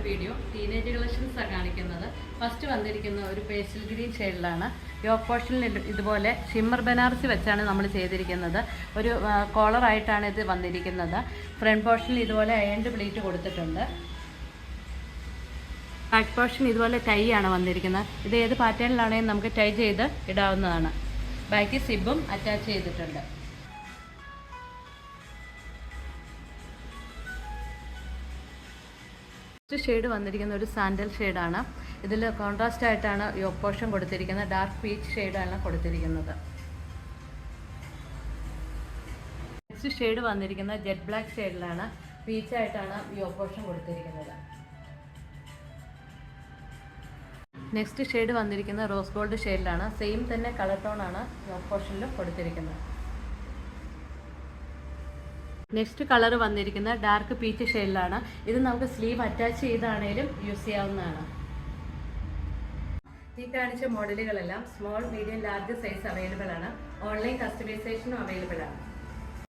Video teenage collections ആണ് കാണിക്കുന്നത്. First വന്നിരിക്കുന്ന ഒരു പേസ്റ്റൽ ഗ്രീൻ ഷെയ്ഡിലാണ്. യോക്ക് പോർഷനിൽ ഇതുപോലെ ഷിമ്മർ ബനാറസി വെച്ചാണ് നമ്മൾ ചെയ്തിരിക്കുന്നത്. ഒരു കോളറായിട്ടാണ് ഇത് വന്നിരിക്കുന്നത്. ഫ്രണ്ട് പോർഷനിൽ ഇതുപോലെ അയൺഡ് പ്ലീറ്റ് കൊടുത്തിട്ടുണ്ട്. ബാക്ക് പോർഷൻ ഇതുപോലെ ടൈ ആണ് വന്നിരിക്കുന്നത്. ഇത് ഏത് പാറ്റേണിലാണെങ്കിലും നമുക്ക് ടൈ ചെയ്ത് ഇടാവുന്നതാണ്. ബാക്കി സിബും അറ്റാച്ച് ചെയ്തിട്ടുണ്ട്. ഫസ്റ്റ് ഷെയ്ഡ് വന്നിരിക്കുന്ന ഒരു സാൻഡൽ ഷെയ്ഡാണ്. ഇതിൽ കോൺട്രാസ്റ്റ് ആയിട്ടാണ് യോക്ക് പോർഷൻ കൊടുത്തിരിക്കുന്നത്. ഡാർക്ക് പീച്ച് ഷെയ്ഡാണ് കൊടുത്തിരിക്കുന്നത്. നെക്സ്റ്റ് ഷെയ്ഡ് വന്നിരിക്കുന്നത് ജെറ്റ് ബ്ലാക്ക് ഷെയ്ഡിലാണ്. പീച്ചായിട്ടാണ് യോക്ക് പോർഷൻ കൊടുത്തിരിക്കുന്നത്. നെക്സ്റ്റ് ഷെയ്ഡ് വന്നിരിക്കുന്നത് റോസ് ഗോൾഡ് ഷെയ്ഡിലാണ്. സെയിം തന്നെ കളർ ടോണാണ് യോക്ക് പോർഷനിലും കൊടുത്തിരിക്കുന്നത്. നെക്സ്റ്റ് കളർ വന്നിരിക്കുന്നത് ഡാർക്ക് പീച്ച് ഷെയ്ഡിലാണ്. ഇത് നമുക്ക് സ്ലീവ് അറ്റാച്ച് ചെയ്താണേലും യൂസ് ചെയ്യാവുന്നതാണ്. ഈ കാണിച്ച മോഡലുകളെല്ലാം small, medium, large size available ആണ്. ഓൺലൈൻ കസ്റ്റമൈസേഷനും അവൈലബിൾ ആണ്.